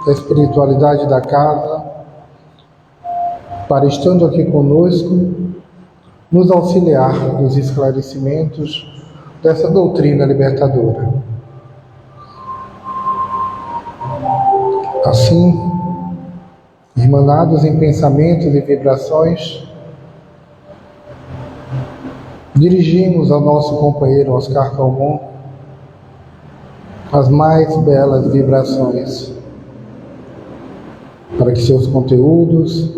da espiritualidade da casa, para, estando aqui conosco, nos auxiliar nos esclarecimentos dessa doutrina libertadora. Assim, irmanados em pensamentos e vibrações, dirigimos ao nosso companheiro Oscar Calmon as mais belas vibrações, para que seus conteúdos,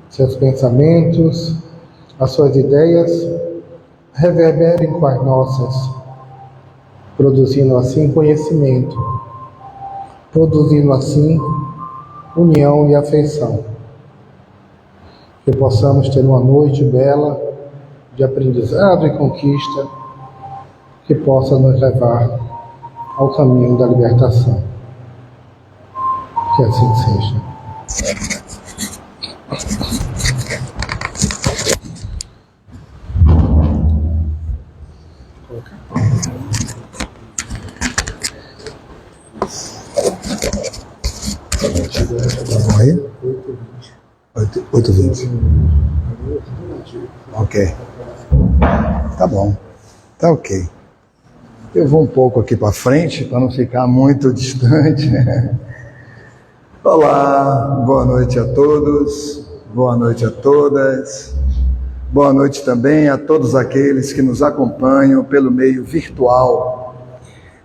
seus pensamentos, as suas ideias reverberem com as nossas, produzindo assim conhecimento, produzindo assim união e afeição. Que possamos ter uma noite bela de aprendizado e conquista, que possa nos levar ao caminho da libertação. Que assim seja. Aí? 8h20. Ok. Tá bom. Tá ok. Eu vou um pouco aqui para frente, para não ficar muito distante. Olá, boa noite a todos, boa noite a todas. Boa noite também a todos aqueles que nos acompanham pelo meio virtual.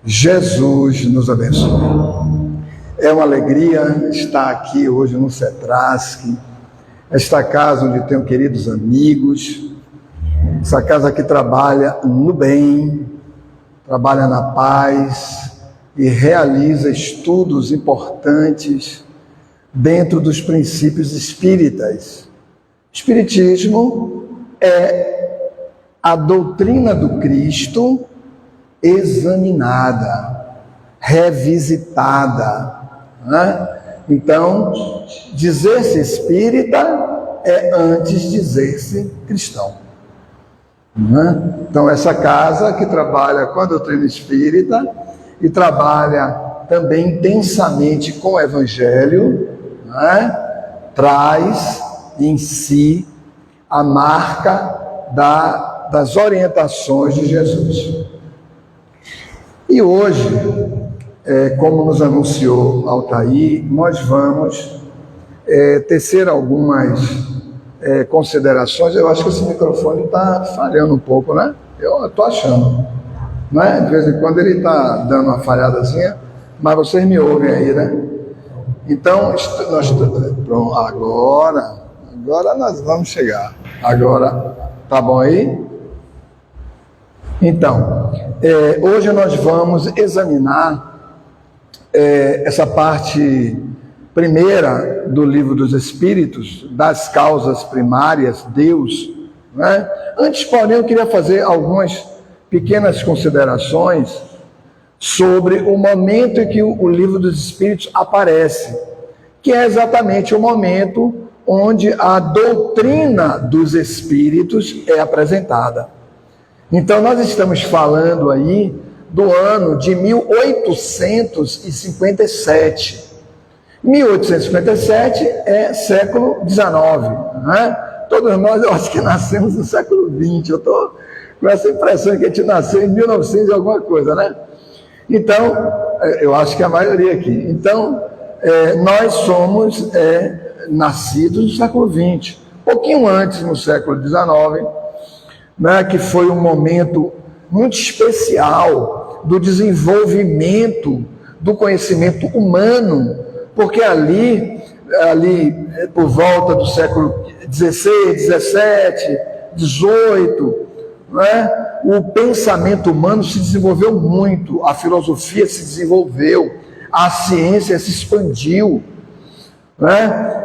Jesus nos abençoe. É uma alegria estar aqui hoje no CETRASC, esta casa onde tenho queridos amigos, essa casa que trabalha no bem, trabalha na paz e realiza estudos importantes dentro dos princípios espíritas. Espiritismo é a doutrina do Cristo examinada, revisitada, né? Então, dizer-se espírita é antes dizer-se cristão, né? Então, essa casa que trabalha com a doutrina espírita e trabalha também intensamente com o Evangelho, né? Traz em si a marca das orientações de Jesus. E hoje, como nos anunciou Altair, nós vamos tecer algumas considerações. Eu acho que esse microfone está falhando um pouco, né? Eu estou achando, né? De vez em quando ele está dando uma falhadazinha, mas vocês me ouvem aí, né? Então, pronto, agora nós vamos chegar. Agora, tá bom aí? Então, hoje nós vamos examinar essa parte primeira do Livro dos Espíritos, das causas primárias, Deus, né? Antes, porém, eu queria fazer algumas pequenas considerações sobre o momento em que o Livro dos Espíritos aparece, que é exatamente o momento onde a doutrina dos Espíritos é apresentada. Então, nós estamos falando aí do ano de 1857. 1857 é século XIX, né? Todos nós, eu acho que nascemos no século XX. Eu estou com essa impressão de que a gente nasceu em 1900 e alguma coisa, né? Então, eu acho que a maioria aqui. Então, nós somos nascidos no século XX, um pouquinho antes, no século XIX, né, que foi um momento muito especial do desenvolvimento do conhecimento humano, porque ali por volta do século XVI, XVII, XVIII, né, o pensamento humano se desenvolveu muito, a filosofia se desenvolveu, a ciência se expandiu, né?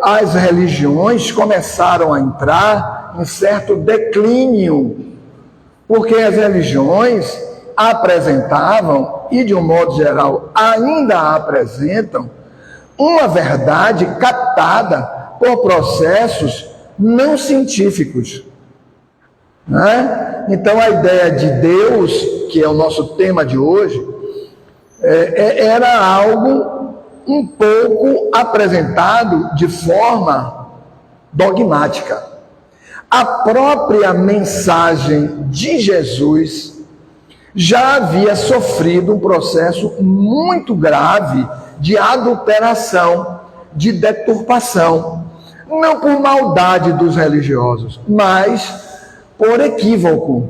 As religiões começaram a entrar em certo declínio, porque as religiões apresentavam, e de um modo geral ainda apresentam, uma verdade captada por processos não científicos, né? Então a ideia de Deus, que é o nosso tema de hoje, era algo um pouco apresentado de forma dogmática. A própria mensagem de Jesus já havia sofrido um processo muito grave de adulteração, de deturpação, não por maldade dos religiosos, mas por equívoco,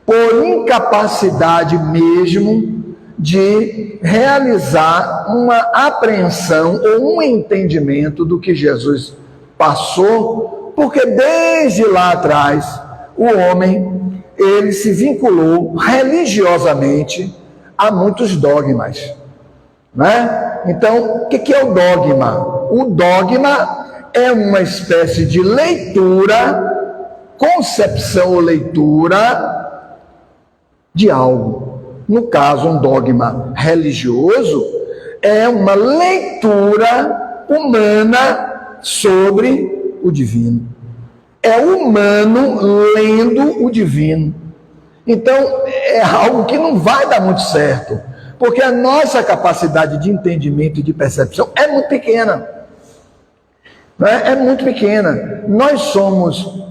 por incapacidade mesmo de realizar uma apreensão ou um entendimento do que Jesus passou, porque desde lá atrás o homem ele se vinculou religiosamente a muitos dogmas, né? Então, o que é o dogma? O dogma é uma espécie de leitura, concepção ou leitura de algo. No caso, um dogma religioso é uma leitura humana sobre o divino. É o humano lendo o divino. Então, é algo que não vai dar muito certo, porque a nossa capacidade de entendimento e de percepção é muito pequena. Né? É muito pequena. Nós somos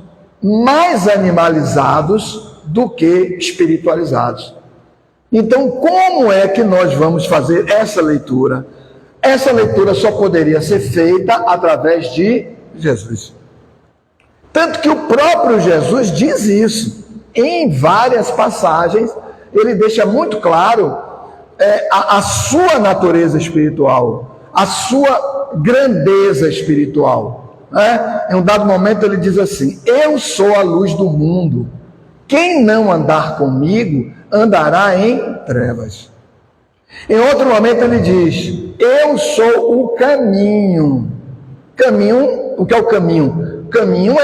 mais animalizados do que espiritualizados. Então, como é que nós vamos fazer essa leitura? Essa leitura só poderia ser feita através de Jesus. Tanto que o próprio Jesus diz isso. Em várias passagens, ele deixa muito claro a sua natureza espiritual, a sua grandeza espiritual. Né? Em um dado momento ele diz assim: eu sou a luz do mundo. Quem não andar comigo, andará em trevas. Em outro momento ele diz: eu sou o caminho. Caminho, o que é o caminho? Caminho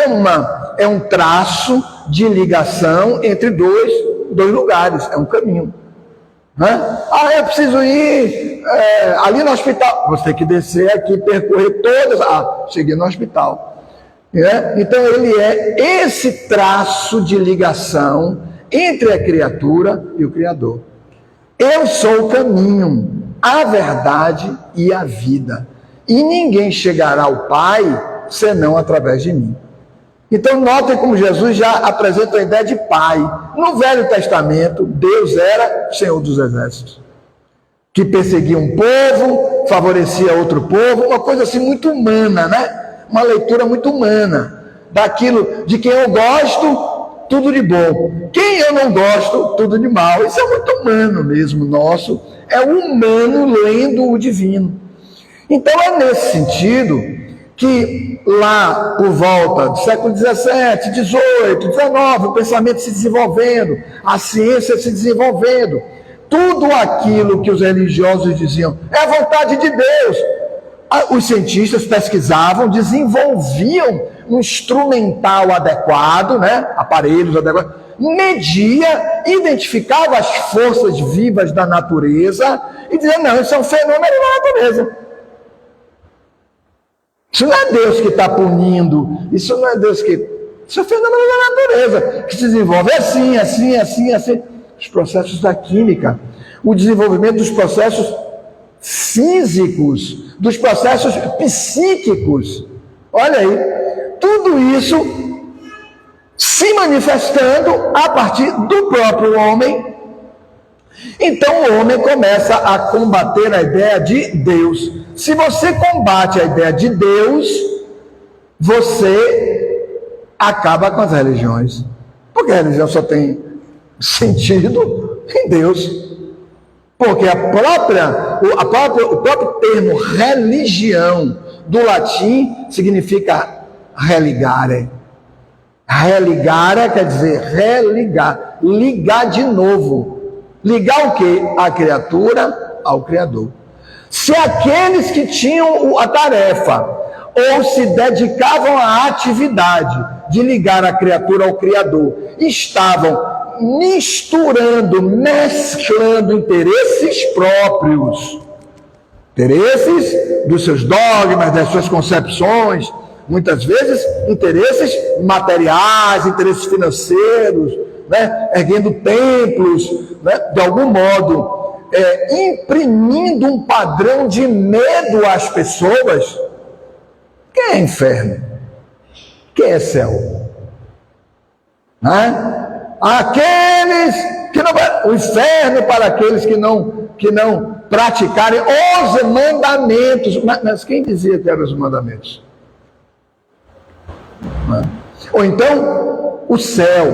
é um traço de ligação entre dois lugares, é um caminho. Né? Eu preciso ir ali no hospital. Você tem que descer aqui, percorrer todas. Cheguei no hospital. Então ele é esse traço de ligação entre a criatura e o Criador. Eu sou o caminho, a verdade e a vida. E ninguém chegará ao Pai senão através de mim. Então notem como Jesus já apresenta a ideia de Pai. No Velho Testamento, Deus era Senhor dos Exércitos, que perseguia um povo, favorecia outro povo, uma coisa assim muito humana, né? Uma leitura muito humana, daquilo de quem eu gosto, tudo de bom. Quem eu não gosto, tudo de mal. Isso é muito humano mesmo, nosso. É o humano lendo o divino. Então é nesse sentido que lá por volta do século XVII, XVIII, XIX, o pensamento se desenvolvendo, a ciência se desenvolvendo, tudo aquilo que os religiosos diziam é a vontade de Deus. Os cientistas pesquisavam, desenvolviam um instrumental adequado, né? Aparelhos adequados, media, identificava as forças vivas da natureza e dizia: não, isso é um fenômeno da natureza. Isso não é Deus que está punindo, isso não é Deus que... Isso é fenômeno da natureza, que se desenvolve assim, assim, assim, assim. Os processos da química, o desenvolvimento dos processos físicos, dos processos psíquicos. Olha aí, tudo isso se manifestando a partir do próprio homem. Então o homem começa a combater a ideia de Deus. Se você combate a ideia de Deus, você acaba com as religiões. Porque a religião só tem sentido em Deus. Porque o próprio termo religião do latim significa religare. Religare quer dizer religar, ligar de novo. Ligar o quê? A criatura ao Criador. Se aqueles que tinham a tarefa ou se dedicavam à atividade de ligar a criatura ao Criador estavam misturando, mesclando interesses próprios, interesses dos seus dogmas, das suas concepções, muitas vezes interesses materiais, interesses financeiros, né? Erguendo templos, né? De algum modo imprimindo um padrão de medo às pessoas, quem é inferno? Quem é céu? Aqueles que não... O inferno para aqueles que não praticarem os mandamentos. Mas quem dizia que eram os mandamentos? Ou então, o céu,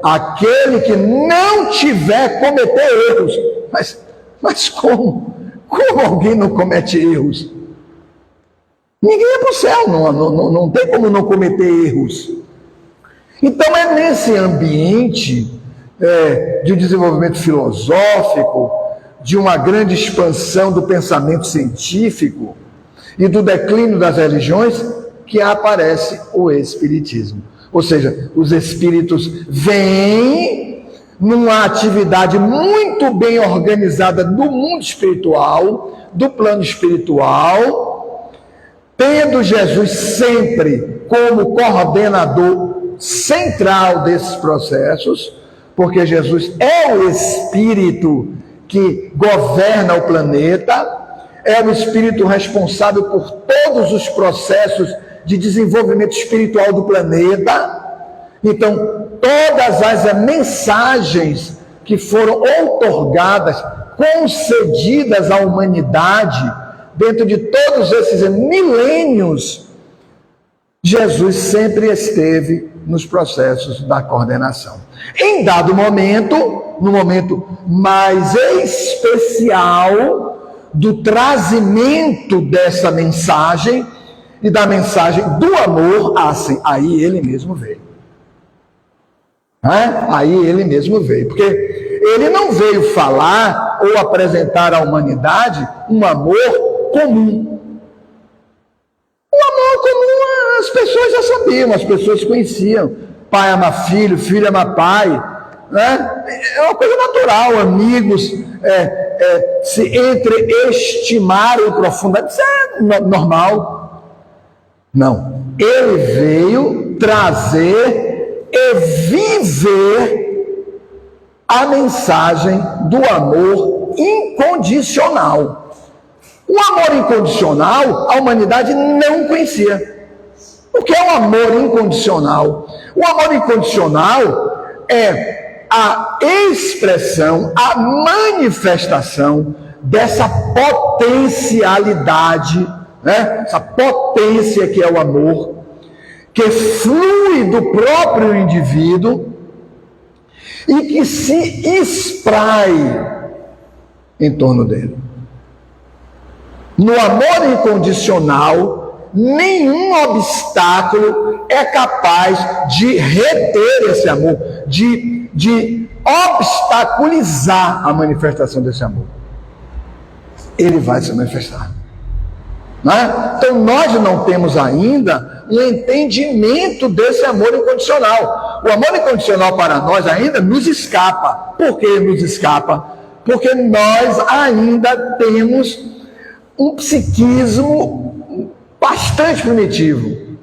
aquele que não tiver cometer erros. Mas como? Como alguém não comete erros? Ninguém é para o céu, não tem como não cometer erros. Então é nesse ambiente de desenvolvimento filosófico, de uma grande expansão do pensamento científico e do declínio das religiões, que aparece o Espiritismo. Ou seja, os espíritos vêm numa atividade muito bem organizada do mundo espiritual, do plano espiritual, tendo Jesus sempre como coordenador central desses processos, porque Jesus é o Espírito que governa o planeta, é o Espírito responsável por todos os processos de desenvolvimento espiritual do planeta. Então, todas as mensagens que foram outorgadas, concedidas à humanidade, dentro de todos esses milênios, Jesus sempre esteve nos processos da coordenação. Em dado momento, no momento mais especial do trazimento dessa mensagem e da mensagem do amor, assim, aí ele mesmo veio. Aí ele mesmo veio, porque ele não veio falar ou apresentar à humanidade um amor comum. O amor comum as pessoas já sabiam, as pessoas conheciam. Pai ama filho, filho ama pai, né? É uma coisa natural, amigos se entreestimarem profundamente, isso é normal. Não, ele veio trazer e viver a mensagem do amor incondicional. O amor incondicional a humanidade não conhecia. O que é o amor incondicional? O amor incondicional é a expressão, a manifestação dessa potencialidade, né? Essa potência que é o amor, que flui do próprio indivíduo e que se espraia em torno dele. No amor incondicional, nenhum obstáculo é capaz de reter esse amor, de obstaculizar a manifestação desse amor. Ele vai se manifestar. Né? Então nós não temos ainda um entendimento desse amor incondicional. O amor incondicional para nós ainda nos escapa. Por que nos escapa? Porque nós ainda temos um psiquismo bastante primitivo.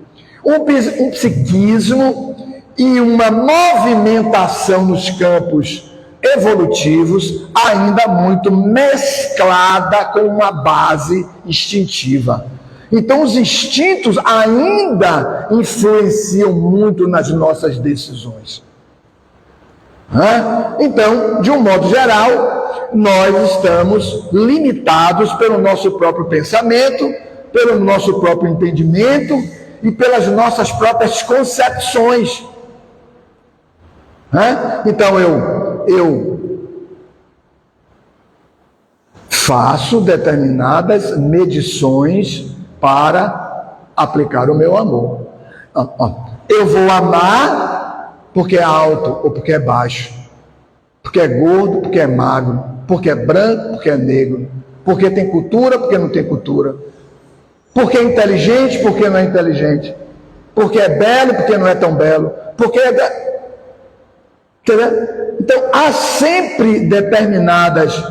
Um psiquismo e uma movimentação nos campos evolutivos ainda muito mesclada com uma base instintiva. Então os instintos ainda influenciam muito nas nossas decisões. Então, de um modo geral, nós estamos limitados pelo nosso próprio pensamento, pelo nosso próprio entendimento e pelas nossas próprias concepções. Então eu faço determinadas medições para aplicar o meu amor. Eu vou amar porque é alto ou porque é baixo, porque é gordo, porque é magro, porque é branco, porque é negro, porque tem cultura, porque não tem cultura, porque é inteligente, porque não é inteligente, porque é belo, porque não é tão belo, porque é... Entendeu? Então, há sempre determinadas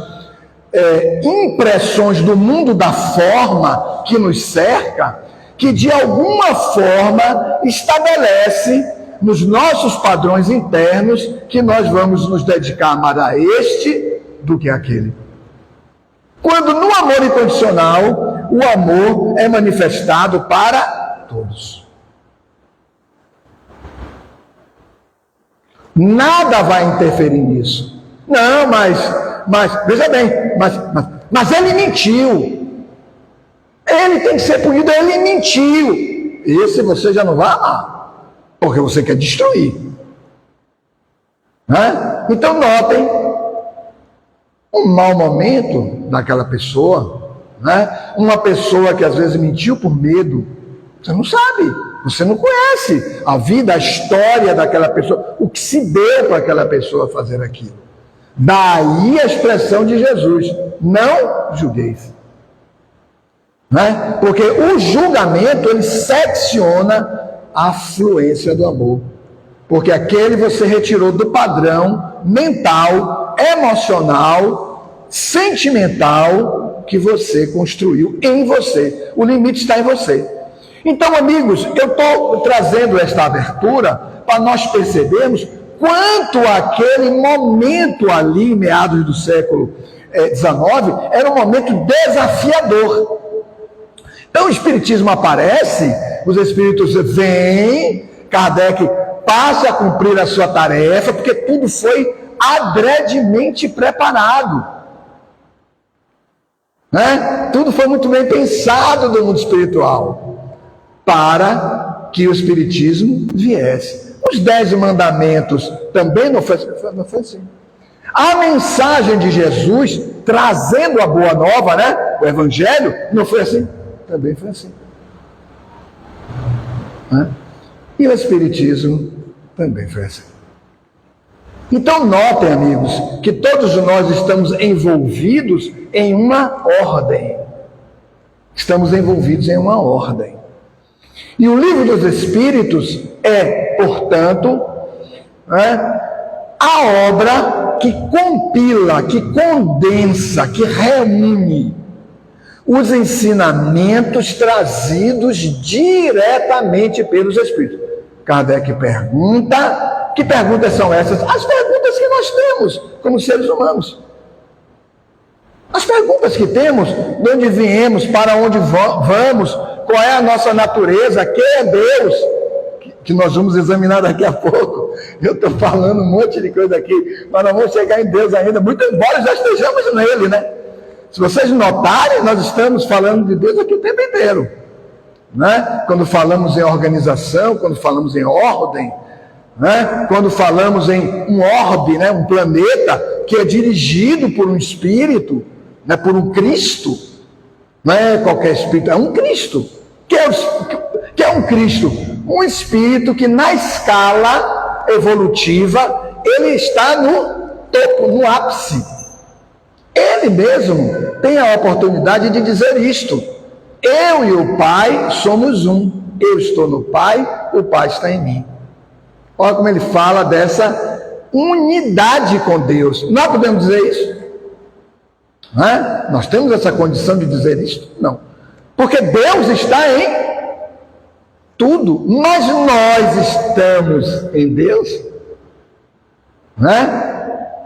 impressões do mundo da forma que nos cerca, que de alguma forma estabelece nos nossos padrões internos que nós vamos nos dedicar a amar a este do que aquele. Quando no amor incondicional, o amor é manifestado para todos. Nada vai interferir nisso. Não, mas veja bem, mas ele mentiu. Ele tem que ser punido, ele mentiu. Esse você já não vai amar, porque você quer destruir. Né? Então notem, um mau momento daquela pessoa, né? Uma pessoa que às vezes mentiu por medo, você não sabe, você não conhece a vida, a história daquela pessoa, o que se deu para aquela pessoa fazer aquilo. Daí a expressão de Jesus: não julgueis. Né? Porque o julgamento, ele secciona a fluência do amor. Porque aquele você retirou do padrão mental, emocional, sentimental que você construiu em você. O limite está em você. Então, amigos, eu estou trazendo esta abertura para nós percebermos quanto aquele momento ali, meados do século XIX, era um momento desafiador. Então o Espiritismo aparece, os Espíritos vêm, Kardec passa a cumprir a sua tarefa, porque tudo foi adredemente preparado. Né? Tudo foi muito bem pensado do mundo espiritual, para que o Espiritismo viesse. Os 10 mandamentos também não foi assim. A mensagem de Jesus, trazendo a boa nova, né? O Evangelho, não foi assim. Também foi assim. E o Espiritismo também foi assim. Então notem, amigos, que todos nós estamos envolvidos em uma ordem. Estamos envolvidos em uma ordem. E o Livro dos Espíritos é, portanto, a obra que compila, que condensa, que reúne os ensinamentos trazidos diretamente pelos Espíritos. Kardec pergunta: que perguntas são essas? As perguntas que nós temos como seres humanos. As perguntas que temos: de onde viemos, para onde vamos, qual é a nossa natureza, quem é Deus, que nós vamos examinar daqui a pouco. Eu estou falando um monte de coisa aqui, mas nós vamos chegar em Deus ainda, muito embora já estejamos nele, né? Se vocês notarem, nós estamos falando de Deus aqui o tempo inteiro. Né? Quando falamos em organização, quando falamos em ordem, né? Quando falamos em um orbe, né? Um planeta que é dirigido por um espírito, né? Por um Cristo, não é qualquer espírito, é um Cristo. Que é um Cristo? Um espírito que na escala evolutiva, ele está no topo, no ápice. Ele mesmo tem a oportunidade de dizer isto: eu e o Pai somos um. Eu estou no Pai, o Pai está em mim. Olha como ele fala dessa unidade com Deus. Nós podemos dizer isso? Não é? Nós temos essa condição de dizer isso? Não. Porque Deus está em tudo, mas nós estamos em Deus. Não é?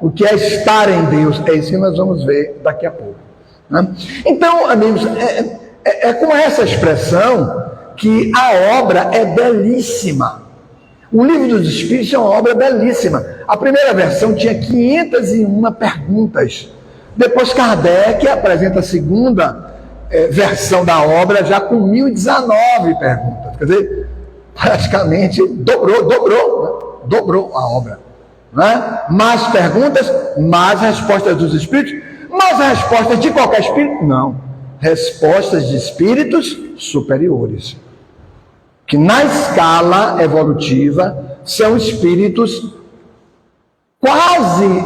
O que é estar em Deus? É isso que nós vamos ver daqui a pouco. Né? Então, amigos, é com essa expressão que a obra é belíssima. O Livro dos Espíritos é uma obra belíssima. A primeira versão tinha 501 perguntas. Depois Kardec apresenta a segunda versão da obra já com 1019 perguntas. Quer dizer, praticamente dobrou a obra. Né? Mais perguntas, mais respostas dos espíritos, mais respostas de qualquer espírito? Não. Respostas de espíritos superiores, que na escala evolutiva são espíritos quase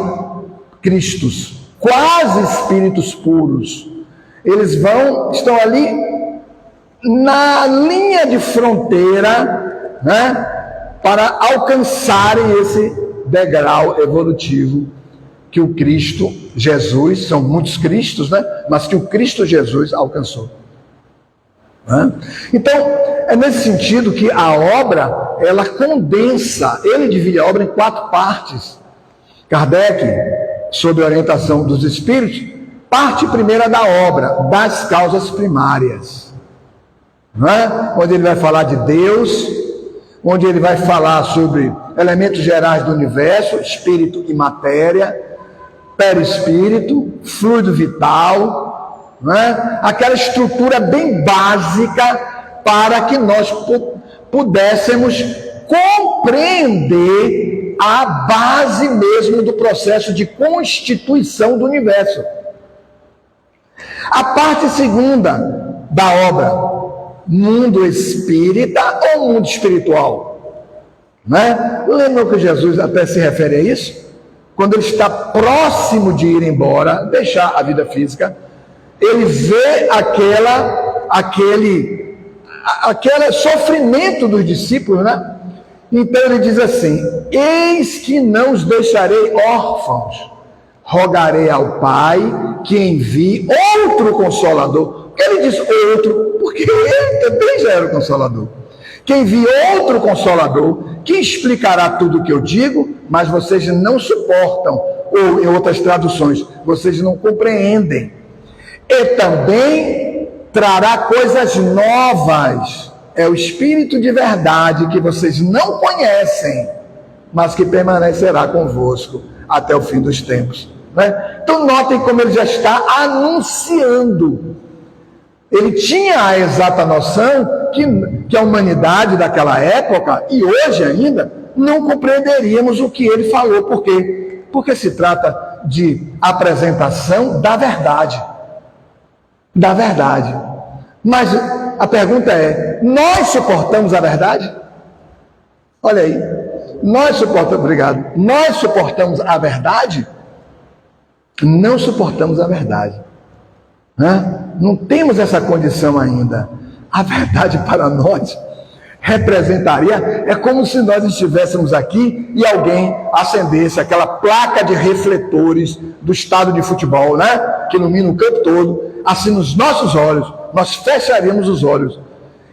Cristos, quase espíritos puros. Eles estão ali na linha de fronteira, né, para alcançarem esse degrau evolutivo que o Cristo Jesus, são muitos Cristos, né? Mas que o Cristo Jesus alcançou. Né? Então, é nesse sentido que a obra, ela condensa, ele divide a obra em 4 partes. Kardec, sob a orientação dos Espíritos, Parte primeira da obra, das causas primárias, não é? Onde ele vai falar de Deus, onde ele vai falar sobre elementos gerais do universo, espírito e matéria, perispírito, fluido vital, não é? Aquela estrutura bem básica para que nós pudéssemos compreender a base mesmo do processo de constituição do universo. A parte segunda da obra, mundo espírita ou mundo espiritual, né? Lembra que Jesus até se refere a isso? Quando ele está próximo de ir embora, deixar a vida física, ele vê aquele sofrimento dos discípulos, né? Então ele diz assim: eis que não os deixarei órfãos, rogarei ao Pai que envie outro Consolador. Ele diz outro, porque ele também já era o Consolador. Que envie outro Consolador, que explicará tudo o que eu digo, mas vocês não suportam, ou em outras traduções, vocês não compreendem. E também trará coisas novas. É o Espírito de verdade que vocês não conhecem, mas que permanecerá convosco até o fim dos tempos. Né? Então notem como ele já está anunciando. Ele tinha a exata noção que a humanidade daquela época, e hoje ainda, não compreenderíamos o que ele falou. Por quê? Porque se trata de apresentação da verdade. Da verdade. Mas a pergunta é, nós suportamos a verdade? Olha aí. Nós suportamos a verdade? Não suportamos a verdade. Né? Não temos essa condição ainda. A verdade para nós representaria, é como se nós estivéssemos aqui e alguém acendesse aquela placa de refletores do estádio de futebol, né? Que ilumina o campo todo, assim nos nossos olhos, nós fecharíamos os olhos.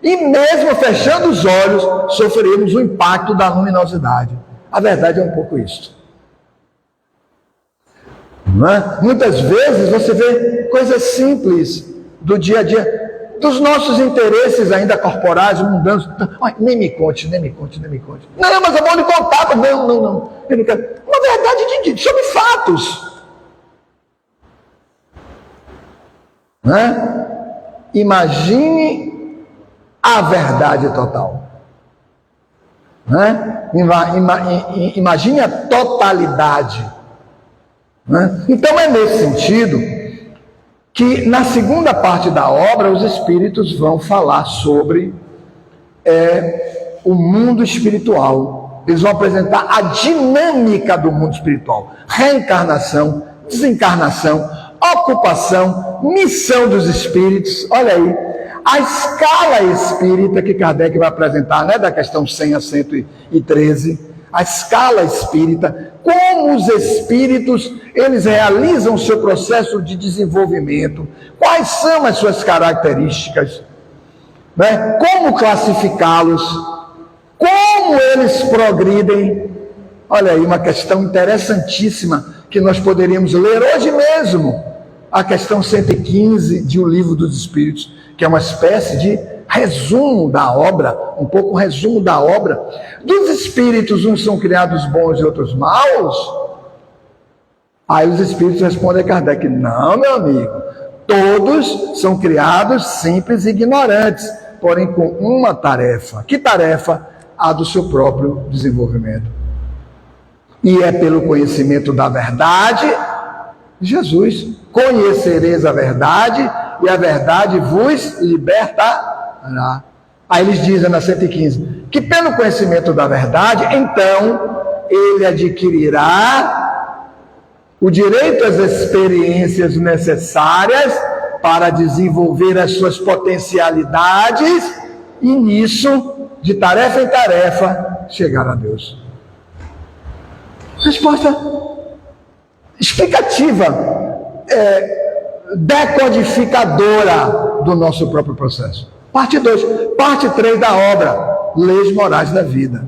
E mesmo fechando os olhos, sofreremos o impacto da luminosidade. A verdade é um pouco isso. Não é? Muitas vezes você vê coisas simples do dia a dia, dos nossos interesses ainda corporais, mundanos. Nem me conte. Não, mas é bom lhe contar. Não. Eu não quero. Uma verdade sobre fatos. Não é? Imagine a verdade total. Não é? Imagine a totalidade. Né? Então é nesse sentido que na segunda parte da obra os espíritos vão falar sobre o mundo espiritual. Eles vão apresentar a dinâmica do mundo espiritual: reencarnação, desencarnação, ocupação, missão dos espíritos. Olha aí, a escala espírita que Kardec vai apresentar, né, da questão 100 a 113, a escala espírita, como os espíritos, eles realizam o seu processo de desenvolvimento, quais são as suas características, né? Como classificá-los, como eles progridem. Olha aí, uma questão interessantíssima que nós poderíamos ler hoje mesmo, a questão 115 de O Livro dos Espíritos, que é uma espécie de resumo da obra, um pouco resumo da obra. Dos espíritos, uns são criados bons e outros maus? Aí os espíritos respondem a Kardec: não, meu amigo, todos são criados simples e ignorantes, porém com uma tarefa. Que tarefa? A do seu próprio desenvolvimento. E é pelo conhecimento da verdade, Jesus: conhecereis a verdade, e a verdade vos libertará. Aí eles dizem na 115 que pelo conhecimento da verdade, então ele adquirirá o direito às experiências necessárias para desenvolver as suas potencialidades e nisso, de tarefa em tarefa, chegar a Deus. Resposta explicativa, decodificadora do nosso próprio processo. Parte 2, parte 3 da obra, Leis Morais da Vida.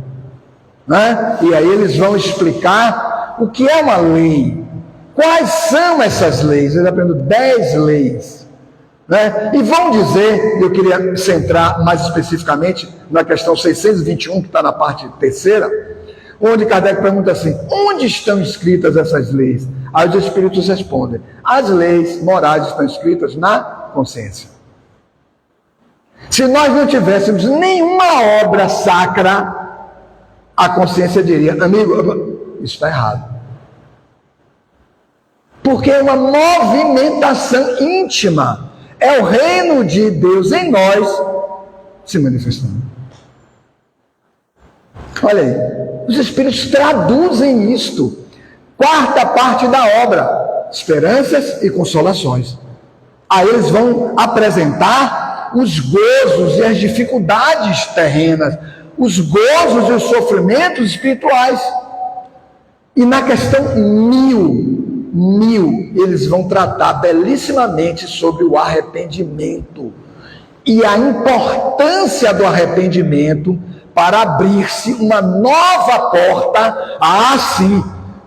Né? E aí eles vão explicar o que é uma lei, Quais são essas leis? Eles aprendem 10 leis. Né? E vão dizer, eu queria centrar mais especificamente na questão 621, que está na parte terceira, onde Kardec pergunta assim: onde estão escritas essas leis? Aí os espíritos respondem: as leis morais estão escritas na consciência. Se nós não tivéssemos nenhuma obra sacra, a consciência diria: amigo, isso está errado. Porque é uma movimentação íntima. É o reino de Deus em nós se manifestando. Olha aí, os espíritos traduzem isto. Quarta parte da obra: esperanças e consolações. Aí eles vão apresentar os gozos e as dificuldades terrenas, os gozos e os sofrimentos espirituais. E na questão 1000, eles vão tratar belíssimamente sobre o arrependimento e a importância do arrependimento para abrir-se uma nova porta, assim,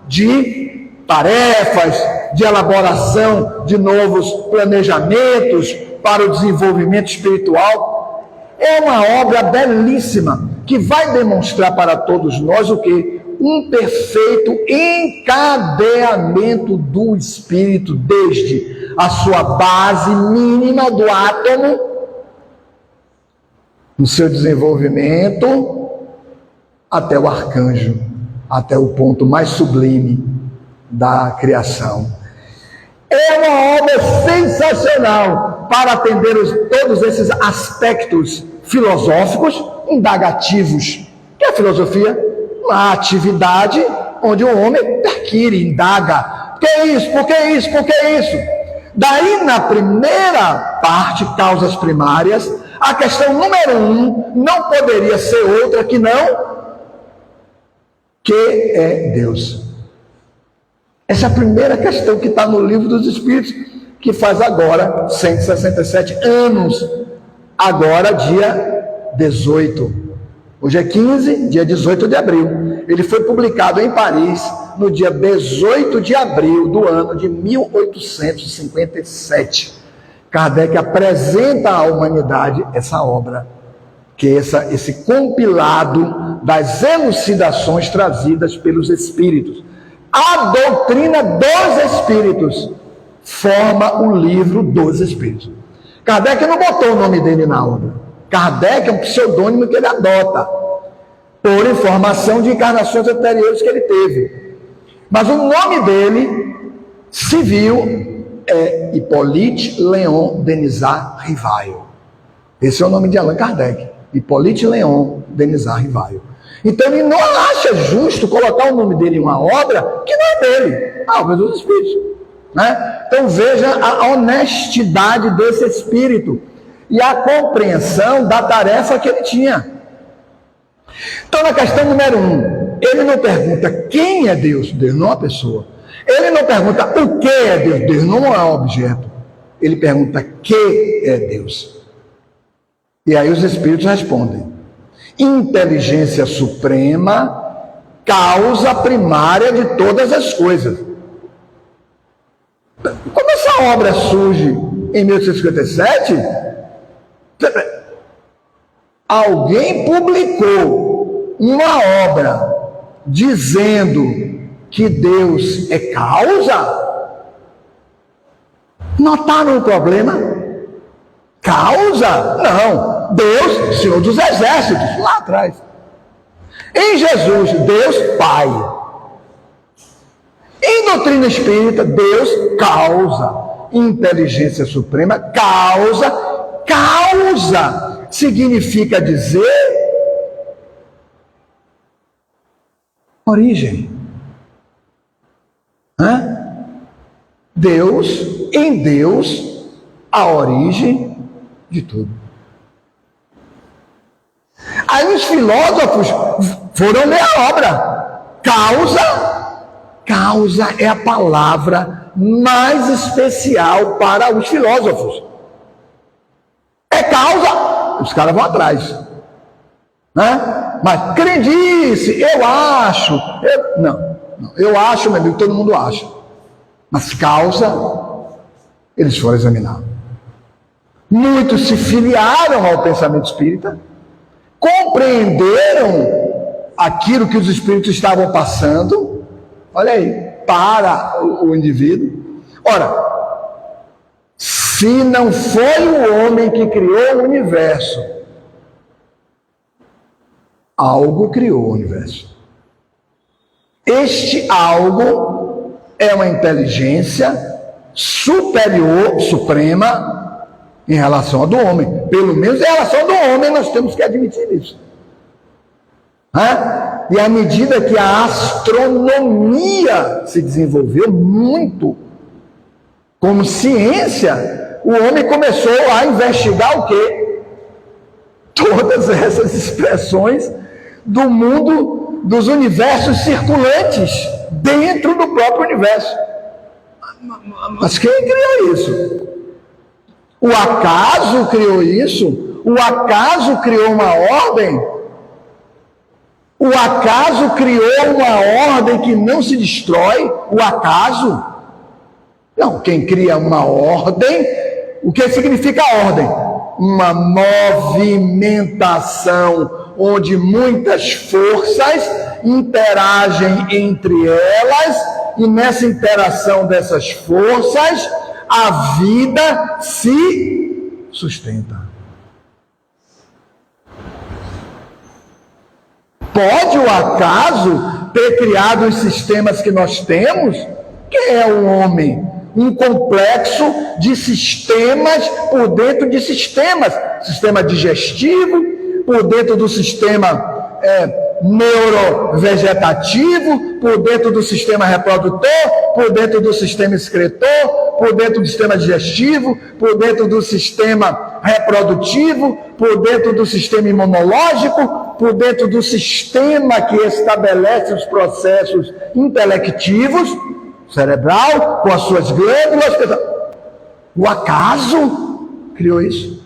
de tarefas, de elaboração de novos planejamentos para o desenvolvimento espiritual. É uma obra belíssima que vai demonstrar para todos nós o quê? Um perfeito encadeamento do espírito, desde a sua base mínima do átomo, no seu desenvolvimento, até o arcanjo, até o ponto mais sublime da criação. É uma obra sensacional para atender todos esses aspectos filosóficos indagativos, que é a filosofia, uma atividade onde o homem perquire, indaga. Por que isso? Por que isso? Por que isso? Daí, na primeira parte, causas primárias, a questão número 1 não poderia ser outra que não, que é Deus. Essa é a primeira questão que está no Livro dos Espíritos, que faz agora 167 anos, agora dia 18. Hoje é 15, dia 18 de abril. Ele foi publicado em Paris no dia 18 de abril do ano de 1857. Kardec apresenta à humanidade essa obra, que é esse compilado das elucidações trazidas pelos Espíritos. A doutrina dos Espíritos forma o livro dos Espíritos. Kardec não botou o nome dele na obra. Kardec é um pseudônimo que ele adota, por informação de encarnações anteriores que ele teve. Mas o nome dele, civil, é Hippolyte Léon Denisard Rivail. Esse é o nome de Allan Kardec, Hippolyte Léon Denisard Rivail. Então ele não acha justo colocar o nome dele em uma obra que não é dele, a obra dos Espíritos. Né? Então veja a honestidade desse Espírito e a compreensão da tarefa que ele tinha. Então, na questão número 1, ele não pergunta quem é Deus, Deus não é uma pessoa. Ele não pergunta o que é Deus, Deus não é um objeto. Ele pergunta que é Deus. E aí os Espíritos respondem: inteligência suprema, causa primária de todas as coisas. Como essa obra surge em 1857, alguém publicou uma obra dizendo que Deus é causa? Notaram o problema? Causa? Não. Deus, Senhor dos Exércitos, lá atrás. Em Jesus, Deus Pai. Em doutrina espírita, Deus causa. Inteligência suprema, causa. Causa significa dizer origem. Deus, em Deus, a origem de tudo. Aí os filósofos foram ler a obra. Causa é a palavra mais especial para os filósofos. É causa, os caras vão atrás. Mas crendice, eu acho. Não, eu acho, meu amigo, todo mundo acha. Mas causa, eles foram examinar. Muitos se filiaram ao pensamento espírita, compreenderam aquilo que os espíritos estavam passando, olha aí, para o indivíduo. Ora, se não foi o homem que criou o universo, algo criou o universo. Este algo é uma inteligência superior, suprema, em relação ao do homem. Pelo menos em relação ao do homem, nós temos que admitir isso. E à medida que a astronomia se desenvolveu muito, como ciência, o homem começou a investigar o quê? Todas essas expressões do mundo, dos universos circulantes, dentro do próprio universo. Mas quem criou isso? O acaso criou isso? O acaso criou uma ordem? O acaso criou uma ordem que não se destrói? O acaso? Não, quem cria uma ordem, o que significa ordem? Uma movimentação onde muitas forças interagem entre elas, e nessa interação dessas forças, a vida se sustenta. Pode o acaso ter criado os sistemas que nós temos? Quem é o homem? Um complexo de sistemas por dentro de sistemas. Sistema digestivo, por dentro do sistema neurovegetativo, por dentro do sistema reprodutor, por dentro do sistema excretor, por dentro do sistema digestivo, por dentro do sistema reprodutivo, por dentro do sistema imunológico, por dentro do sistema que estabelece os processos intelectivos, cerebral, com as suas glândulas. O acaso criou isso?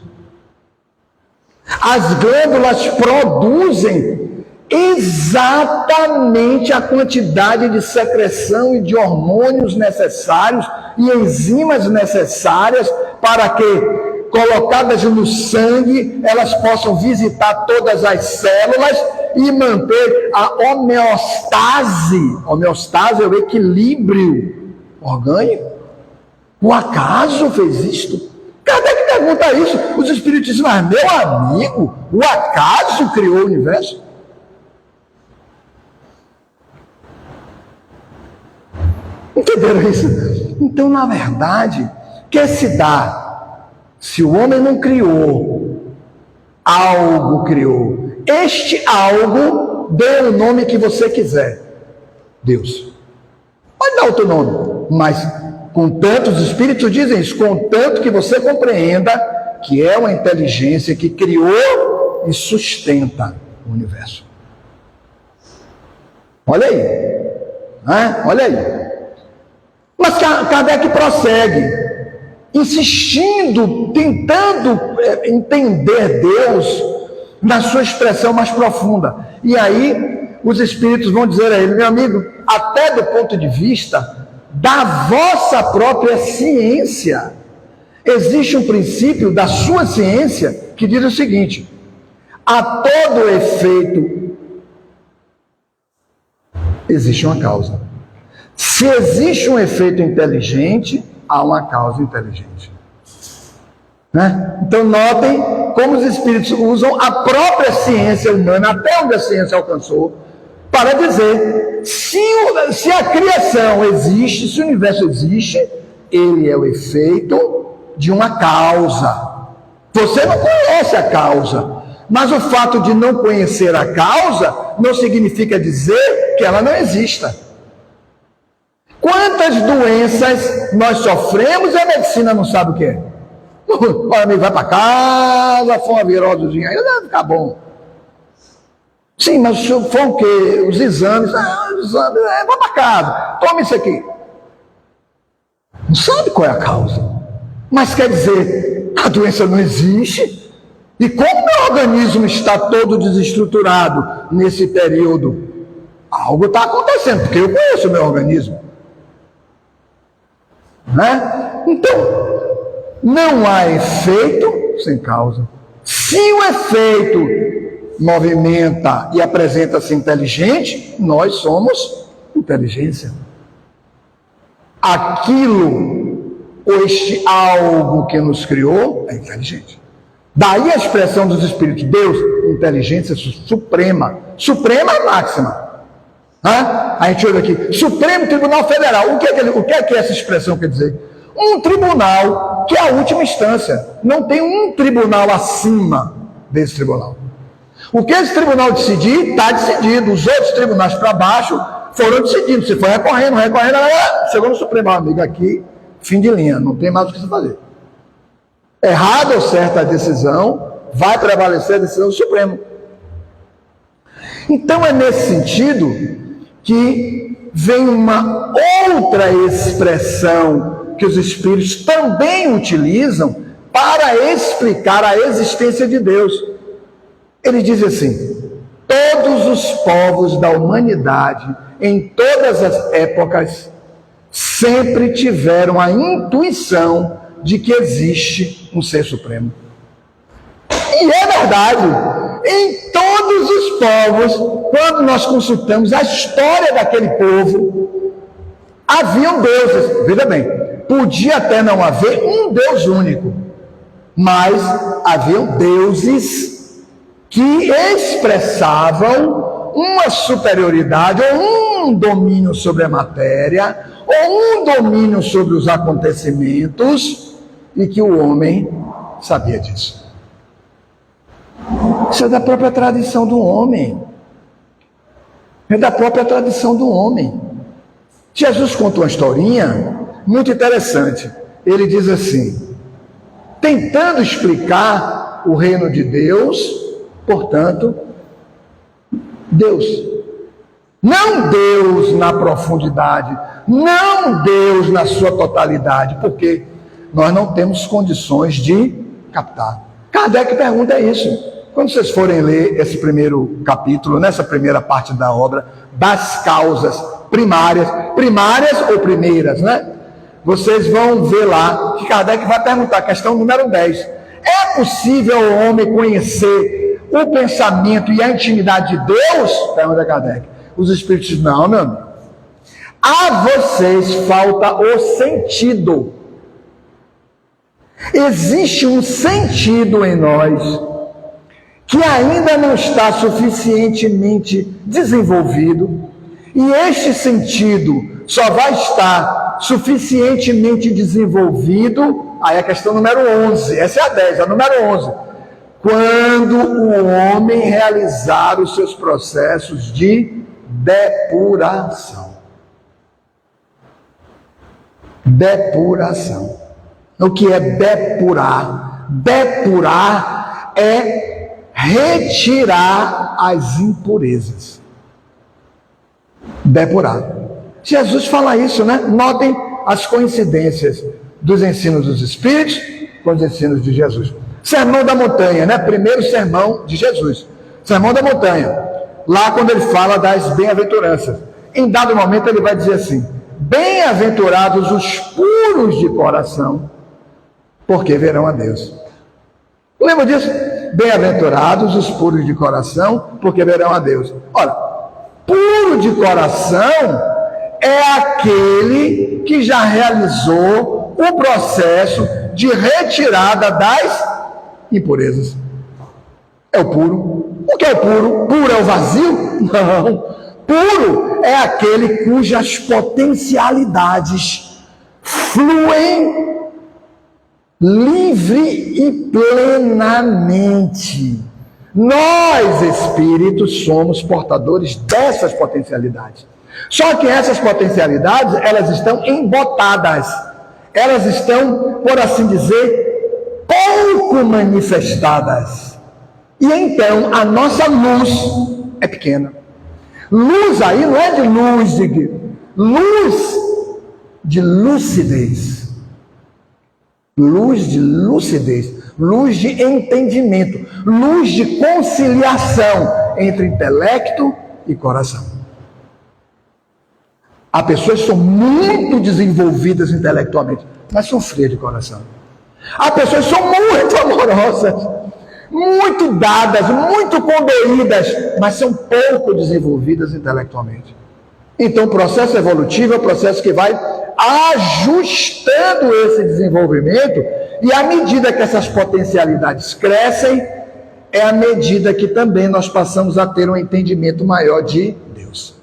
As glândulas produzem exatamente a quantidade de secreção e de hormônios necessários e enzimas necessárias para que, colocadas no sangue, elas possam visitar todas as células e manter a homeostase. Homeostase é o equilíbrio orgânico. O acaso fez isto? Kardec pergunta isso. Os espíritos dizem, mas meu amigo, o acaso criou o universo? Entenderam isso? Então, na verdade, que se dá? Se o homem não criou, algo criou. Este algo, dê o nome que você quiser. Deus. Pode dar outro nome, mas contanto, os espíritos dizem isso, contanto que você compreenda que é uma inteligência que criou e sustenta o universo. Olha aí. Olha aí. Mas Kardec prossegue, insistindo, tentando entender Deus na sua expressão mais profunda. E aí, os espíritos vão dizer a ele, meu amigo, até do ponto de vista da vossa própria ciência, existe um princípio da sua ciência que diz o seguinte: a todo efeito existe uma causa. Se existe um efeito inteligente, há uma causa inteligente. Então notem como os espíritos usam a própria ciência humana, até onde a ciência alcançou, para dizer, se a criação existe, se o universo existe, ele é o efeito de uma causa. Você não conhece a causa, mas o fato de não conhecer a causa não significa dizer que ela não exista. Quantas doenças nós sofremos e a medicina não sabe o que é? Olha, amigo, vai para casa, foi uma virosezinha, aí vai ficar bom. Sim, mas se for o quê? Os exames, vai para casa, toma isso aqui. Não sabe qual é a causa. Mas quer dizer, a doença não existe. E como o meu organismo está todo desestruturado nesse período? Algo está acontecendo, porque eu conheço o meu organismo. né? Então, não há efeito sem causa. Se o efeito movimenta e apresenta-se inteligente, nós somos inteligência. Aquilo, ou este algo que nos criou, é inteligente. Daí a expressão dos Espíritos, Deus, inteligência suprema, suprema máxima. A gente olha aqui, Supremo Tribunal Federal. O que é que essa expressão quer dizer? Um tribunal que é a última instância. Não tem um tribunal acima desse tribunal. O que esse tribunal decidir, está decidido. Os outros tribunais para baixo foram decidindo. Você foi recorrendo, chegou no Supremo, amigo, aqui, fim de linha, não tem mais o que se fazer. Errado ou certa a decisão, vai prevalecer a decisão do Supremo. Então é nesse sentido que vem uma outra expressão que os Espíritos também utilizam para explicar a existência de Deus. Ele diz assim: todos os povos da humanidade, em todas as épocas, sempre tiveram a intuição de que existe um Ser Supremo. E é verdade. Em todos os povos, quando nós consultamos a história daquele povo, haviam deuses. Veja bem, podia até não haver um Deus único, mas haviam deuses que expressavam uma superioridade ou um domínio sobre a matéria ou um domínio sobre os acontecimentos, e que o homem sabia disso. Isso é da própria tradição do homem. É da própria tradição do homem. Jesus conta uma historinha muito interessante. Ele diz assim, tentando explicar o reino de Deus, portanto, Deus. Não Deus na profundidade, não Deus na sua totalidade, porque nós não temos condições de captar. Kardec pergunta isso. Quando vocês forem ler esse primeiro capítulo, nessa primeira parte da obra, das causas primárias ou primeiras, né? Vocês vão ver lá que Kardec vai perguntar, questão número 10. É possível o homem conhecer o pensamento e a intimidade de Deus? Pergunta Kardec. Os Espíritos dizem, não, meu amigo. A vocês falta o sentido. Existe um sentido em nós que ainda não está suficientemente desenvolvido, e este sentido só vai estar suficientemente desenvolvido, aí a questão número 11, essa é a 10, a número 11, quando o homem realizar os seus processos de depuração. Depuração. O que é depurar? Depurar é retirar as impurezas. Depurar. Jesus fala isso, né? Notem as coincidências dos ensinos dos Espíritos com os ensinos de Jesus. Sermão da Montanha, né? Primeiro sermão de Jesus. Sermão da Montanha. Lá quando ele fala das bem-aventuranças. Em dado momento ele vai dizer assim: bem-aventurados os puros de coração, porque verão a Deus. Lembra disso? Bem-aventurados os puros de coração, porque verão a Deus. Ora, puro de coração é aquele que já realizou o processo de retirada das impurezas. É o puro. O que é o puro? Puro é o vazio? Não. Puro é aquele cujas potencialidades fluem livre e plenamente. Nós, espíritos, somos portadores dessas potencialidades. Só que essas potencialidades, elas estão embotadas. Elas estão, por assim dizer, pouco manifestadas. E então, a nossa luz é pequena. Luz aí não é de luz de lucidez. Luz de lucidez, luz de entendimento, luz de conciliação entre intelecto e coração. Há pessoas que são muito desenvolvidas intelectualmente, mas são frias de coração. Há pessoas que são muito amorosas, muito dadas, muito condoídas, mas são pouco desenvolvidas intelectualmente. Então, o processo evolutivo é o processo que vai ajustando esse desenvolvimento, e à medida que essas potencialidades crescem, é à medida que também nós passamos a ter um entendimento maior de Deus.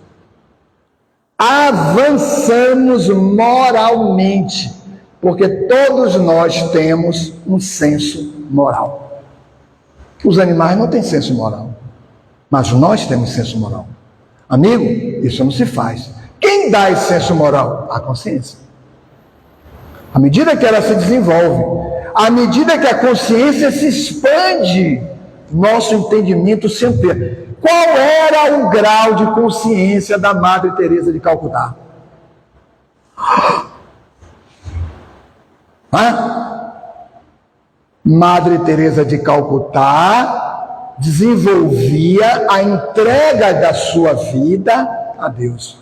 Avançamos moralmente, porque todos nós temos um senso moral. Os animais não têm senso moral, mas nós temos senso moral. Amigo, isso não se faz. Quem dá esse senso moral? A consciência. À medida que ela se desenvolve, à medida que a consciência se expande, nosso entendimento se amplia. Qual era o grau de consciência da Madre Teresa de Calcutá? Madre Teresa de Calcutá desenvolvia a entrega da sua vida a Deus.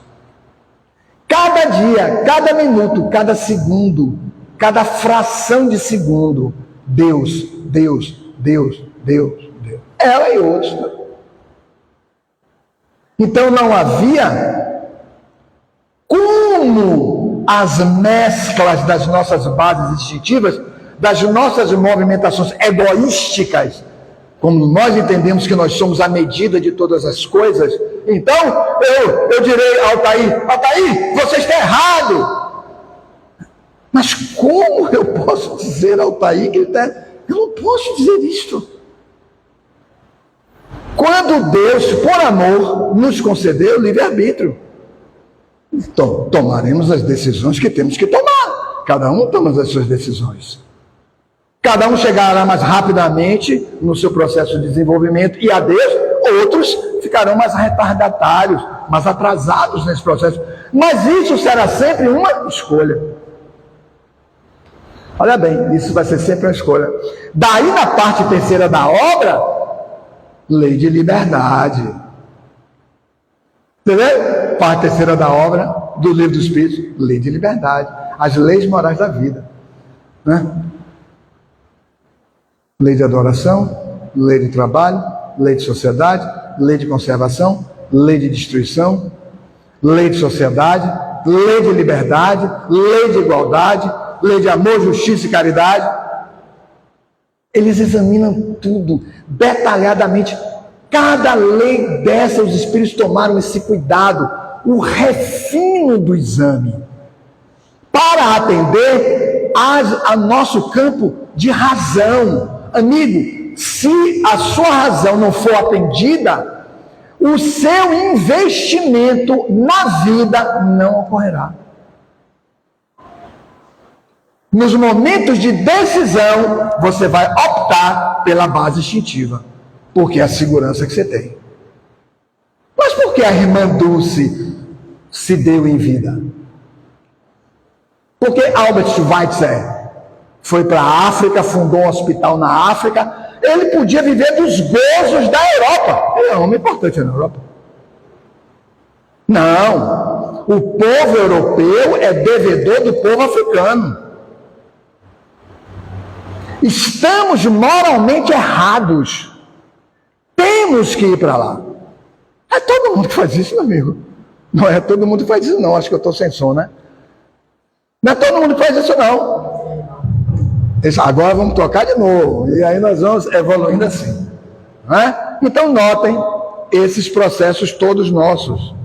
Cada dia, cada minuto, cada segundo, cada fração de segundo, Deus, Deus, Deus, Deus, Deus. Ela e outros. Então não havia como as mesclas das nossas bases instintivas, das nossas movimentações egoísticas, como nós entendemos que nós somos a medida de todas as coisas, então eu direi ao Altair, você está errado. Mas como eu posso dizer ao Altair que ele está... Eu não posso dizer isto. Quando Deus, por amor, nos concedeu o livre-arbítrio, então, tomaremos as decisões que temos que tomar. Cada um toma as suas decisões. Cada um chegará mais rapidamente no seu processo de desenvolvimento, e a Deus, outros ficarão mais retardatários, mais atrasados nesse processo. Mas isso será sempre uma escolha. Olha bem, isso vai ser sempre uma escolha. Daí, na parte terceira da obra, lei de liberdade. Entendeu? Parte terceira da obra, do livro dos Espíritos, lei de liberdade. As leis morais da vida. Né? Lei de adoração, lei de trabalho, lei de sociedade, lei de conservação, lei de destruição, lei de sociedade, lei de liberdade, lei de igualdade, lei de amor, justiça e caridade. Eles examinam tudo detalhadamente. Cada lei dessa, os espíritos tomaram esse cuidado, o refino do exame, para atender a nosso campo de razão. Amigo, se a sua razão não for atendida, o seu investimento na vida não ocorrerá. Nos momentos de decisão, você vai optar pela base instintiva, porque é a segurança que você tem. Mas por que a irmã Dulce se deu em vida? Porque Albert Schweitzer foi para a África, fundou um hospital na África. Ele podia viver dos gozos da Europa. Ele é um homem importante na Europa. Não, o povo europeu é devedor do povo africano. Estamos moralmente errados. Temos que ir para lá. É todo mundo que faz isso, meu amigo. Não é todo mundo que faz isso, não. Acho que eu estou sem som, né? Não é todo mundo que faz isso, não. Agora vamos tocar de novo. E aí nós vamos evoluindo assim. Né? Então notem esses processos todos nossos.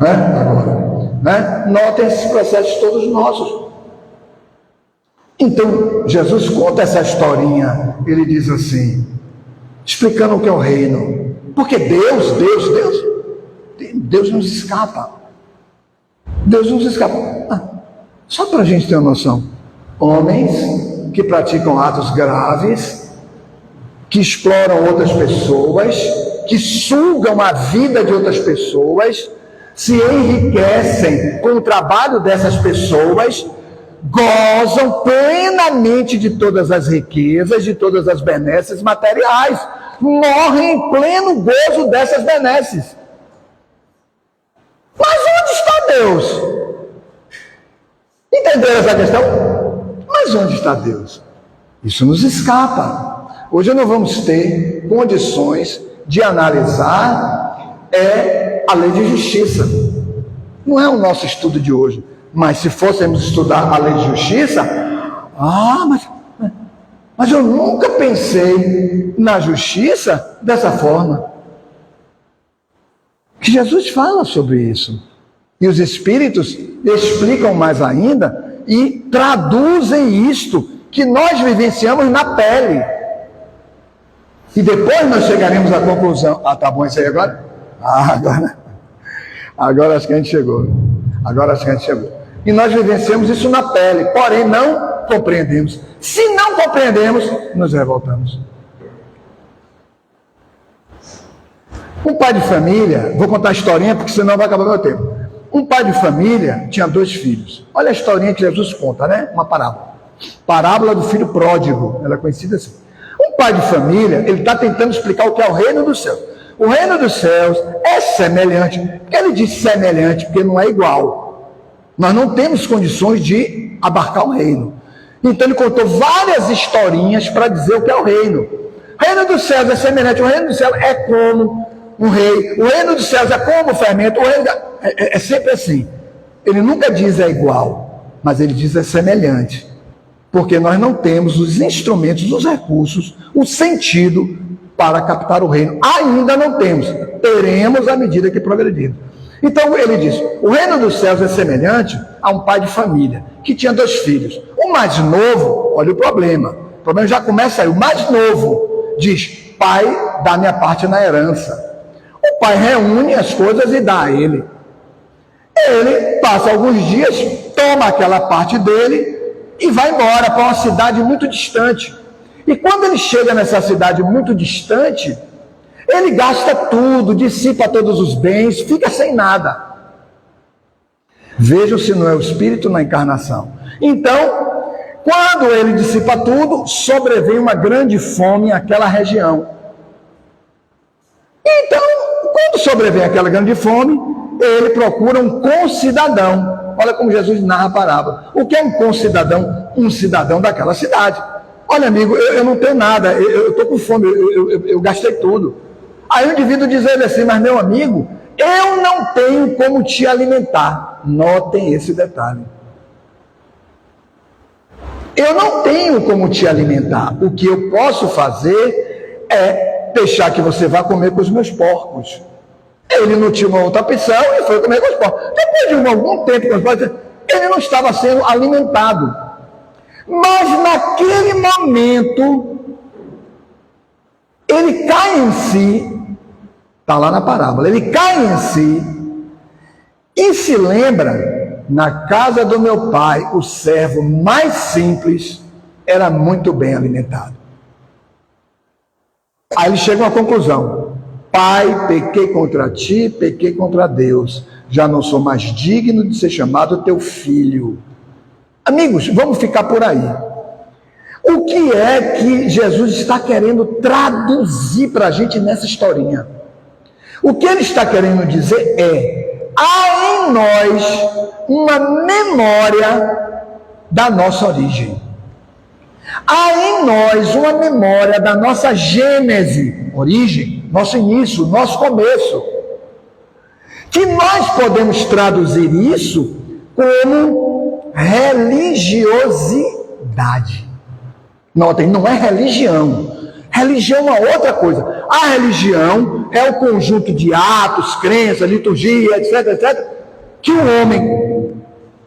Né? Agora, né? Notem esses processos todos nossos. Então, Jesus conta essa historinha. Ele diz assim, explicando o que é o reino. Porque Deus nos escapa. Deus nos escapa. Só para a gente ter uma noção. Homens que praticam atos graves, que exploram outras pessoas, que sugam a vida de outras pessoas, se enriquecem com o trabalho dessas pessoas, gozam plenamente de todas as riquezas, de todas as benesses materiais, morrem em pleno gozo dessas benesses. Mas onde está cadê Deus? Entenderam essa questão? Mas onde está Deus? Isso nos escapa. Hoje não vamos ter condições de analisar a lei de justiça. Não é o nosso estudo de hoje. Mas se fôssemos estudar a lei de justiça, mas eu nunca pensei na justiça dessa forma. Que Jesus fala sobre isso. E os Espíritos explicam mais ainda e traduzem isto que nós vivenciamos na pele. E depois nós chegaremos à conclusão. Tá bom isso aí agora? Agora acho que a gente chegou. E nós vivenciamos isso na pele, porém não compreendemos. Se não compreendemos, nos revoltamos. Um pai de família, vou contar a historinha porque senão vai acabar meu tempo. Um pai de família tinha 2 filhos. Olha a historinha que Jesus conta, né? Uma parábola. Parábola do filho pródigo, ela é conhecida assim. Um pai de família, ele está tentando explicar o que é o reino dos céus. O reino dos céus é semelhante. Por que ele diz semelhante? Porque não é igual. Nós não temos condições de abarcar o reino. Então ele contou várias historinhas para dizer o que é o reino. O reino dos céus é semelhante. O reino dos céus é como um rei. O reino dos céus é como o fermento. O reino é sempre assim. Ele nunca diz é igual, mas ele diz é semelhante. Porque nós não temos os instrumentos, os recursos, o sentido para captar o reino. Ainda não temos. Teremos à medida que progredirmos. Então ele diz, o reino dos céus é semelhante a um pai de família, que tinha 2 filhos. O mais novo, olha o problema já começa aí, o mais novo diz, pai, dá minha parte na herança. O pai reúne as coisas e dá a ele. Ele passa alguns dias, toma aquela parte dele e vai embora para uma cidade muito distante. E quando ele chega nessa cidade muito distante, ele gasta tudo, dissipa todos os bens, fica sem nada. Vejam se não é o espírito na encarnação. Então, quando ele dissipa tudo, sobrevém uma grande fome naquela região. Então, quando sobrevém aquela grande fome, ele procura um concidadão. Olha como Jesus narra a parábola. O que é um concidadão? Um cidadão daquela cidade. Olha, amigo, eu não tenho nada, eu estou com fome, eu gastei tudo. Aí o indivíduo diz a ele assim, mas meu amigo, eu não tenho como te alimentar. Notem esse detalhe. Eu não tenho como te alimentar. O que eu posso fazer é deixar que você vá comer com os meus porcos. Ele não tinha uma outra opção e foi comer com os porcos. Depois de algum tempo, ele não estava sendo alimentado. Mas naquele momento, ele cai em si, está lá na parábola, ele cai em si e se lembra, na casa do meu pai, o servo mais simples era muito bem alimentado. Aí ele chega a uma conclusão: pai, pequei contra ti, pequei contra Deus, já não sou mais digno de ser chamado teu filho. Amigos, vamos ficar por aí. O que é que Jesus está querendo traduzir para a gente nessa historinha? O que ele está querendo dizer é: há em nós uma memória da nossa origem. Há em nós uma memória da nossa gênese, origem, nosso início, nosso começo. Que nós podemos traduzir isso como religiosidade. Notem, não é religião. Religião é outra coisa. A religião é o conjunto de atos, crenças, liturgia, etc., que o homem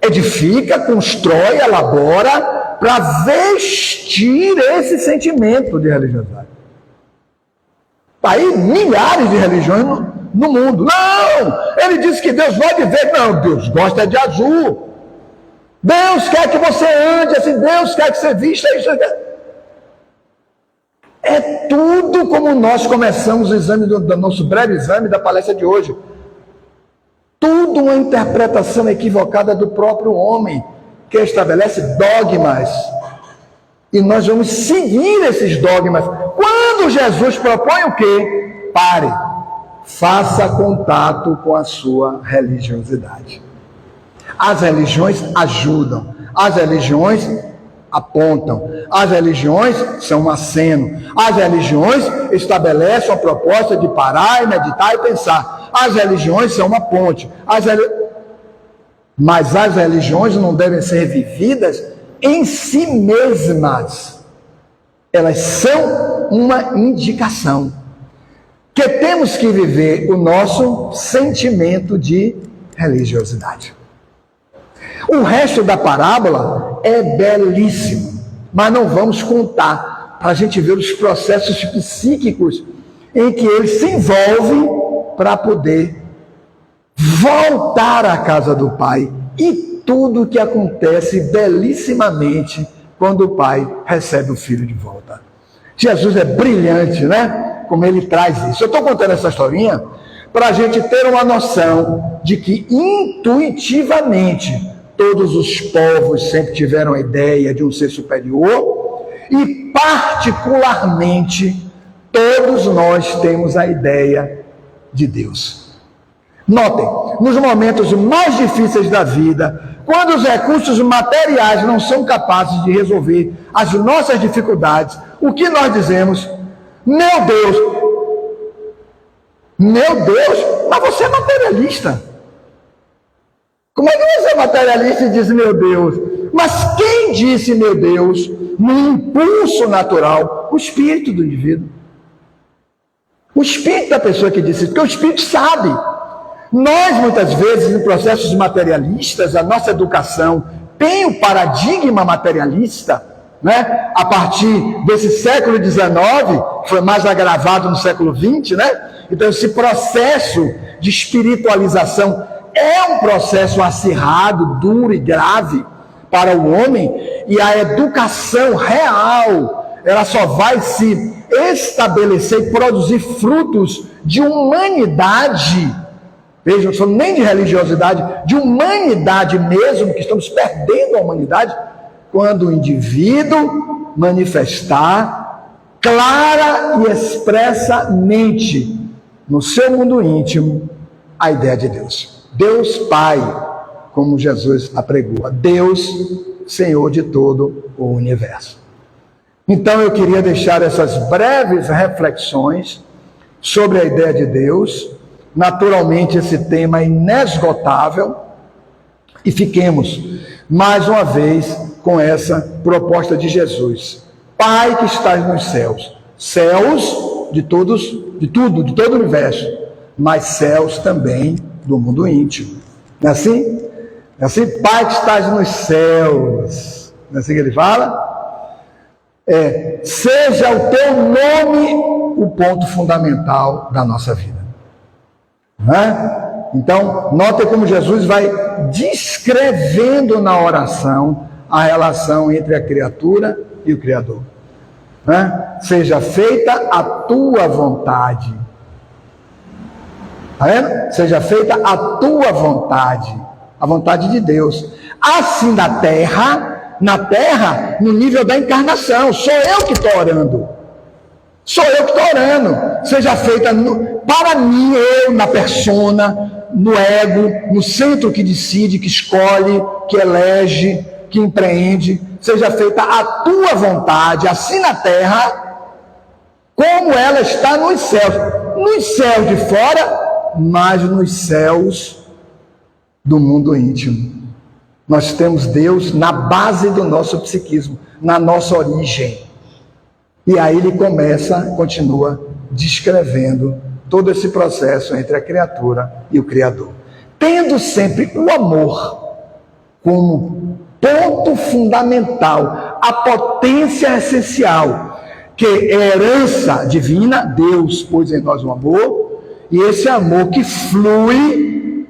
edifica, constrói, elabora para vestir esse sentimento de religiosidade. Está aí milhares de religiões no mundo. Não! Ele disse que Deus vai viver. Não, Deus gosta de azul. Deus quer que você ande assim. Deus quer que você vista isso. É tudo como nós começamos o exame do nosso breve exame da palestra de hoje. Tudo uma interpretação equivocada do próprio homem, que estabelece dogmas. E nós vamos seguir esses dogmas. Quando Jesus propõe o quê? Pare. Faça contato com a sua religiosidade. As religiões ajudam, as religiões apontam, as religiões são um aceno, as religiões estabelecem a proposta de parar e meditar e pensar, as religiões são uma ponte, mas as religiões não devem ser vividas em si mesmas, elas são uma indicação, que temos que viver o nosso sentimento de religiosidade. O resto da parábola é belíssimo, mas não vamos contar para a gente ver os processos psíquicos em que ele se envolve para poder voltar à casa do pai e tudo o que acontece belíssimamente quando o pai recebe o filho de volta. Jesus é brilhante, né? Como ele traz isso. Eu estou contando essa historinha para a gente ter uma noção de que intuitivamente todos os povos sempre tiveram a ideia de um ser superior e, particularmente, todos nós temos a ideia de Deus. Notem, nos momentos mais difíceis da vida, quando os recursos materiais não são capazes de resolver as nossas dificuldades, o que nós dizemos? Meu Deus, mas você é materialista. Como é que você é materialista e diz meu Deus? Mas quem disse meu Deus no impulso natural? O espírito do indivíduo. O espírito da pessoa que disse isso, porque o espírito sabe. Nós, muitas vezes, em processos materialistas, a nossa educação tem o paradigma materialista, né? A partir desse século XIX, foi mais agravado no século XX, né? Então, esse processo de espiritualização é um processo acirrado, duro e grave para o homem, e a educação real, ela só vai se estabelecer e produzir frutos de humanidade. Vejam, não sou nem de religiosidade, de humanidade mesmo, que estamos perdendo a humanidade, quando o indivíduo manifestar clara e expressamente no seu mundo íntimo a ideia de Deus. Deus Pai, como Jesus apregou, Deus Senhor de todo o universo. Então eu queria deixar essas breves reflexões sobre a ideia de Deus. Naturalmente esse tema é inesgotável, e fiquemos mais uma vez com essa proposta de Jesus. Pai que estás nos céus, céus de todos, de tudo, de todo o universo, mas céus também do mundo íntimo. Não é assim? Não é assim? Pai que estás nos céus. Não é assim que ele fala? Seja o teu nome o ponto fundamental da nossa vida. Não é? Então, note como Jesus vai descrevendo na oração a relação entre a criatura e o Criador. Não é? Seja feita a tua vontade. Tá vendo? Seja feita a tua vontade, a vontade de Deus. Assim na terra, no nível da encarnação. Sou eu que estou orando. Sou eu que estou orando. Seja feita para mim, eu, na persona, no ego, no centro que decide, que escolhe, que elege, que empreende. Seja feita a tua vontade, assim na terra, como ela está nos céus. Nos céus de fora, mas nos céus do mundo íntimo. Nós temos Deus na base do nosso psiquismo, na nossa origem. E aí ele continua descrevendo todo esse processo entre a criatura e o Criador. Tendo sempre o amor como ponto fundamental, a potência essencial, que é herança divina, Deus pôs em nós um amor, e esse amor que flui,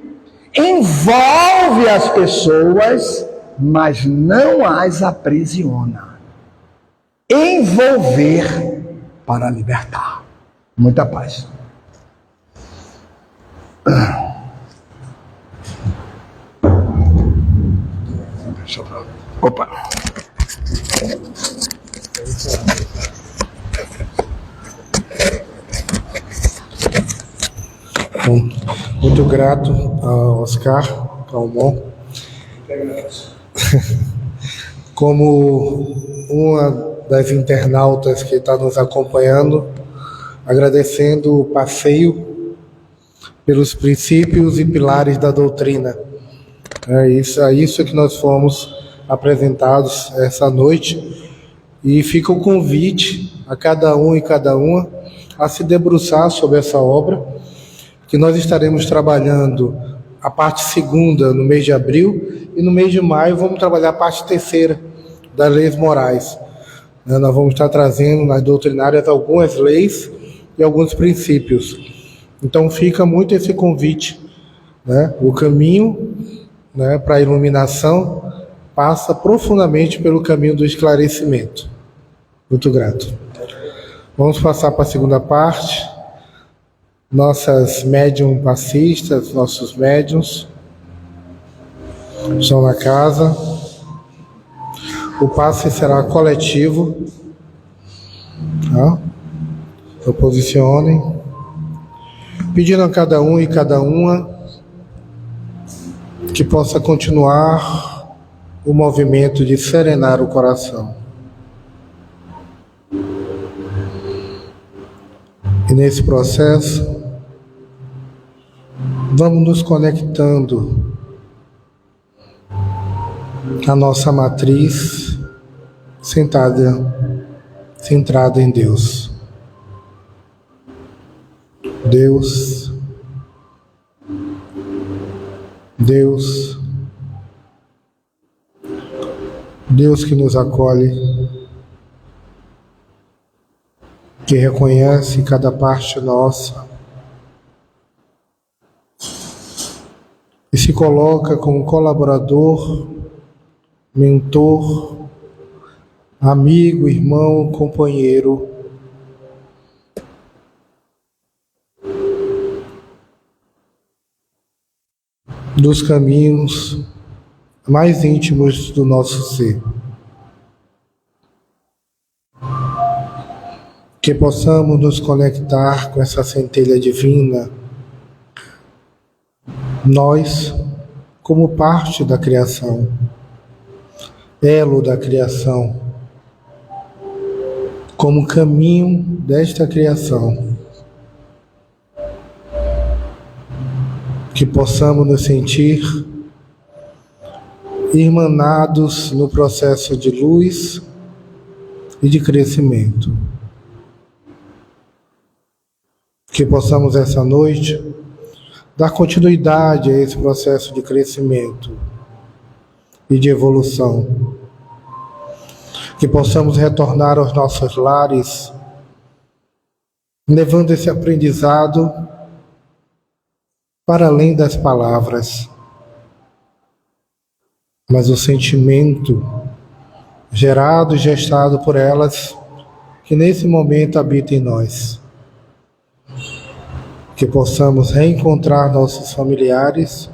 envolve as pessoas, mas não as aprisiona. Envolver para libertar. Muita paz. Opa. Bom, muito grato ao Oscar Calmon Como uma das internautas que está nos acompanhando, agradecendo o passeio pelos princípios e pilares da doutrina. É isso que nós fomos apresentados essa noite, e fica o convite a cada um e cada uma a se debruçar sobre essa obra, que nós estaremos trabalhando a parte segunda no mês de abril, e no mês de maio vamos trabalhar a parte terceira das leis morais. Nós vamos estar trazendo nas doutrinárias algumas leis e alguns princípios. Então fica muito esse convite, né? O caminho, né, para a iluminação passa profundamente pelo caminho do esclarecimento. Muito grato. Vamos passar para a segunda parte. Nossas médium passistas, nossos médiums estão na casa. O passe será coletivo. Tá? Então posicionem, pedindo a cada um e cada uma que possa continuar o movimento de serenar o coração. E nesse processo, vamos nos conectando à nossa matriz centrada em Deus. Deus, Deus que nos acolhe, que reconhece cada parte nossa e se coloca como colaborador, mentor, amigo, irmão, companheiro dos caminhos mais íntimos do nosso ser. Que possamos nos conectar com essa centelha divina, nós, como parte da criação, elo da criação, como caminho desta criação. Que possamos nos sentir irmanados no processo de luz e de crescimento. Que possamos essa noite dar continuidade a esse processo de crescimento e de evolução. Que possamos retornar aos nossos lares, levando esse aprendizado para além das palavras, mas o sentimento gerado e gestado por elas, que nesse momento habita em nós. Que possamos reencontrar nossos familiares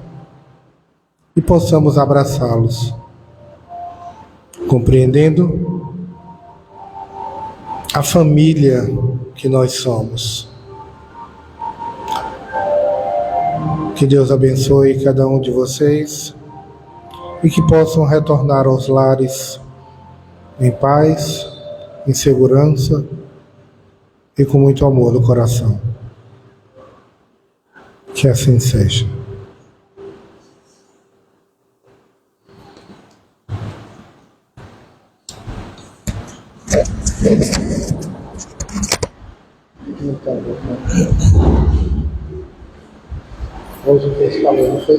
e possamos abraçá-los, compreendendo a família que nós somos. Que Deus abençoe cada um de vocês e que possam retornar aos lares em paz, em segurança e com muito amor no coração. Que assim seja. Hoje o que falou não foi